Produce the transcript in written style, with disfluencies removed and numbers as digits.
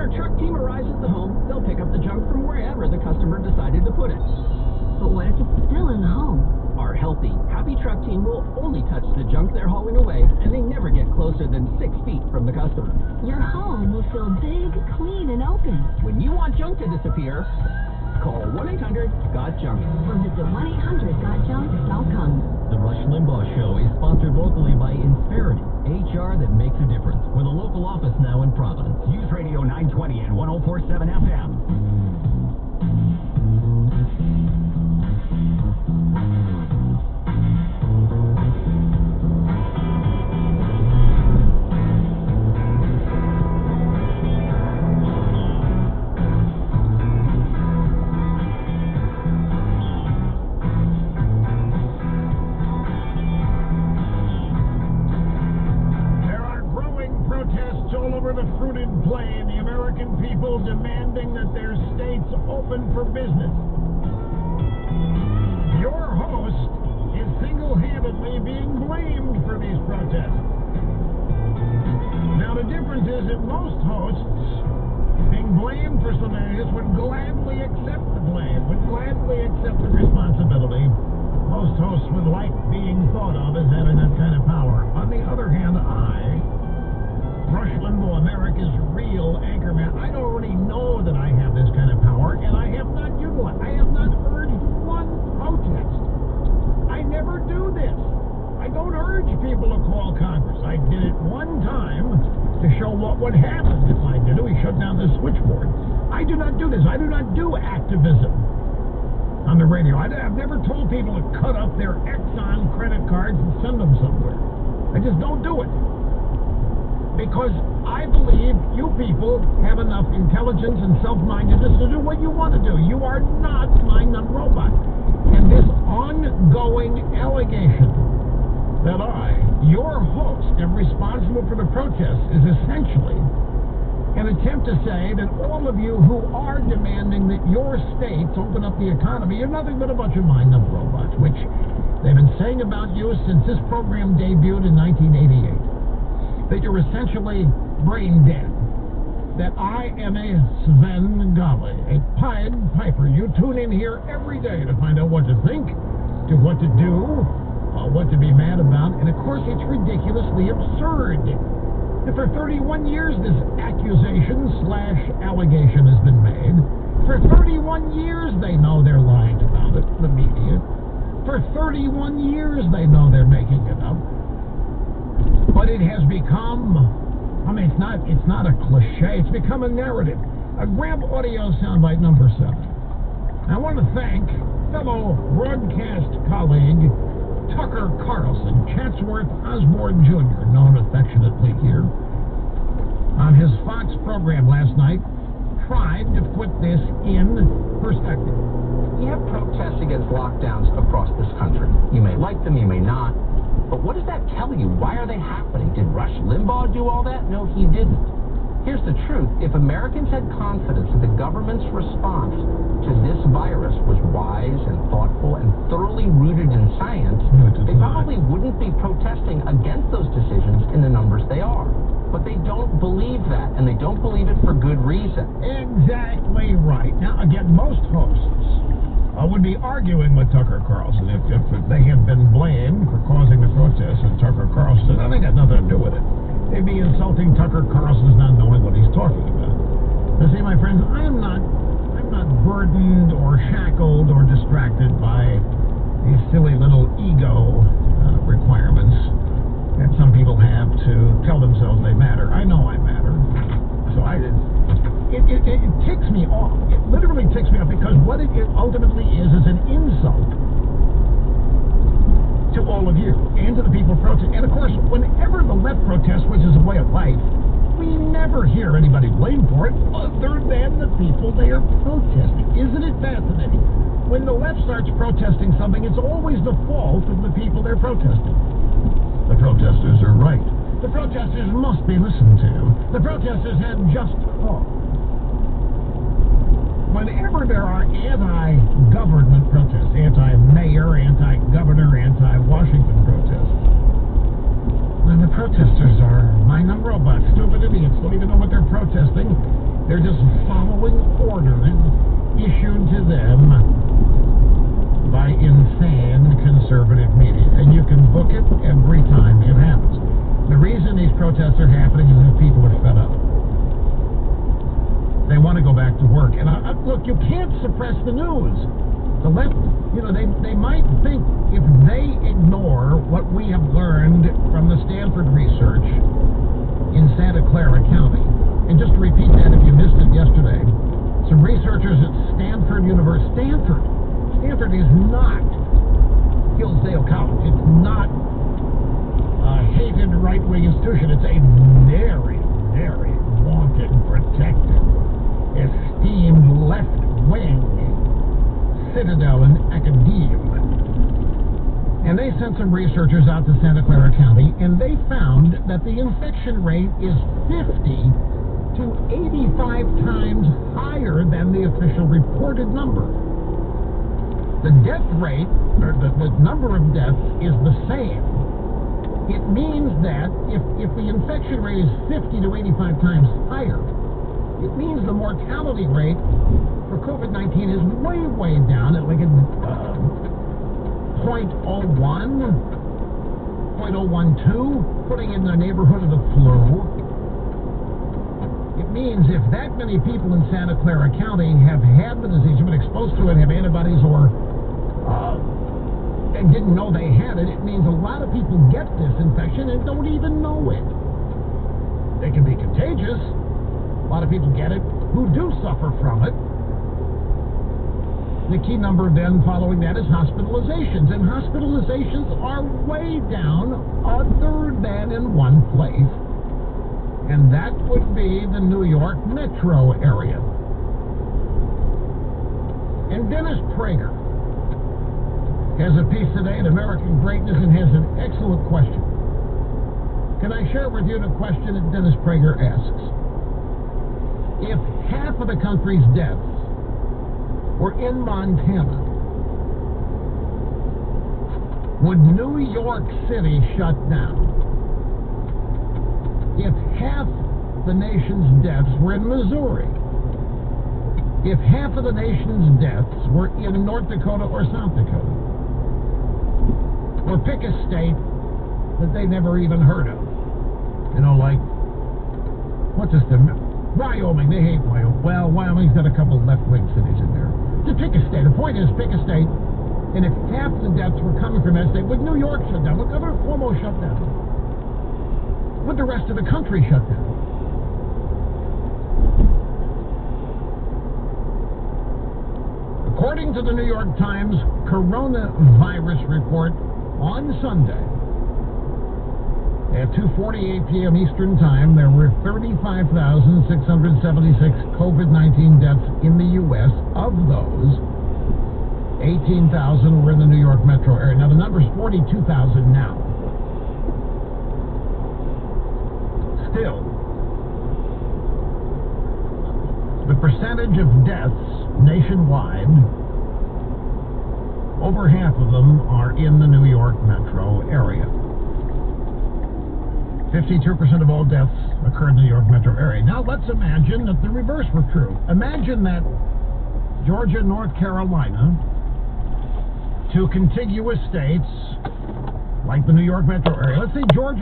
our truck team arrives at the home, they'll pick up the junk from wherever the customer decided to put it. But what if it's still in the home? Our healthy, happy truck team will only touch the junk they're hauling away, and they never get closer than 6 feet from the customer. Your home will feel big, clean, and open. When you want junk to disappear, call 1-800-GOT-JUNK. Or visit 1-800-GOT-JUNK.com. The Rush Limbaugh Show is sponsored locally by Insperity, HR that makes a difference, with a local office now in Providence. News Radio 920 and 104.7 FM. The fruited plain, the American people demanding that their states open for business. Your host is single-handedly being blamed for these protests. Now, the difference is that most hosts being blamed for some areas would gladly accept the blame, would gladly accept the responsibility. Most hosts would like being thought of as having that kind of power. On the other hand, Rush Limbaugh, America's real anchorman, I already know that I have this kind of power, and I have not utilized. I have not urged one protest. I never do this. I don't urge people to call Congress. I did it one time to show what would happen if I did it. We shut down the switchboard. I do not do this. I do not do activism on the radio. I've never told people to cut up their Exxon credit cards and send them somewhere. I just don't do it. Because I believe you people have enough intelligence and self-mindedness to do what you want to do. You are not mind-numb robot. And this ongoing allegation that I, your host, am responsible for the protests is essentially an attempt to say that all of you who are demanding that your states open up the economy, you're nothing but a bunch of mind-numb robots, which they've been saying about you since this program debuted in 1988. That you're essentially brain dead. That I am a Svengali, a Pied Piper. You tune in here every day to find out what to think, to what to do, what to be mad about, and of course it's ridiculously absurd. And for 31 years this accusation/allegation has been made. For 31 years they know they're lying about it, the media. For 31 years they know they're making it up. But it has become, it's not a cliche, it's become a narrative. Grab audio soundbite number 7. I want to thank fellow broadcast colleague Tucker Carlson, Chatsworth Osborne Jr., known affectionately here, on his Fox program last night, tried to put this in perspective. You have protests against lockdowns across this country. You may like them, you may not. But what does that tell you? Why are they happening? Did Rush Limbaugh do all that? No, he didn't. Here's the truth. If Americans had confidence that the government's response to this virus was wise and thoughtful and thoroughly rooted in science, they probably wouldn't be protesting against those decisions in the numbers they are. But they don't believe that, and they don't believe it for good reason. Exactly right. Now, again, most hosts would be arguing with Tucker Carlson if they had been blamed for causing the protests, and Tucker Carlson, I think, had nothing to do with it. They'd be insulting Tucker Carlson's not knowing what he's talking about. Now, see, my friends, I'm not burdened or shackled or distracted by these silly little ego requirements that some people have to tell themselves they matter. I know I matter. So it ticks me off. It literally ticks me off because what it ultimately is an insult to all of you and to the people protesting. And of course, whenever the left protests, which is a way of life, we never hear anybody blamed for it other than the people they are protesting. Isn't it fascinating? When the left starts protesting something, it's always the fault of the people they're protesting. The protesters are right. The protesters must be listened to. The protesters had just cause. Whenever there are anti-government protests, anti-mayor, anti-governor, anti-Washington protests, then the protesters are mind-numb robots, stupid idiots, don't even know what they're protesting, They're just following orders issued to them by insane conservative media. And you can book it every time it happens. The reason these protests are happening is that people are fed up. They want to go back to work. And look, you can't suppress the news. The left, they might think if they ignore what we have learned from the Stanford research in Santa Clara County, and just to repeat that if you missed it yesterday, some researchers at Stanford University, Stanford is not Hillsdale College. It's not a hated right-wing institution. It's a very, very wanted, protected, esteemed left-wing citadel in academia. And they sent some researchers out to Santa Clara County, and they found that the infection rate is 50 to 85 times higher than the official reported number. The death rate, or the number of deaths, is the same. It means that if the infection rate is 50 to 85 times higher, it means the mortality rate for COVID-19 is way, way down at like a 0.01, 0.012, putting it in the neighborhood of the flu. It means if that many people in Santa Clara County have had the disease, have been exposed to it, have antibodies, or and didn't know they had it, it means a lot of people get this infection and don't even know it. They can be contagious. A lot of people get it who do suffer from it. The key number then following that is hospitalizations, and hospitalizations are way down other than in one place, and that would be the New York metro area. And Dennis Prager has a piece today in American Greatness and has an excellent question. Can I share with you the question that Dennis Prager asks? If half of the country's deaths were in Montana, would New York City shut down? If half the nation's deaths were in Missouri, if half of the nation's deaths were in North Dakota or South Dakota, or pick a state that they never even heard of, like, what's this, Wyoming. They hate Wyoming. Well, Wyoming's got a couple left-wing cities in there. Just pick a state. The point is, pick a state, and if half the deaths were coming from that state, would New York shut down? Would Governor Cuomo shut down? Would the rest of the country shut down? According to the New York Times coronavirus report on Sunday, at 2:48 p.m. Eastern Time, there were 35,676 COVID-19 deaths in the U.S. Of those, 18,000 were in the New York metro area. Now, the number's 42,000 now. Still, the percentage of deaths nationwide, over half of them are in the New York metro area. 52% of all deaths occur in the New York metro area. Now let's imagine that the reverse were true. Imagine that Georgia, North Carolina, two contiguous states like the New York metro area. Let's say Georgia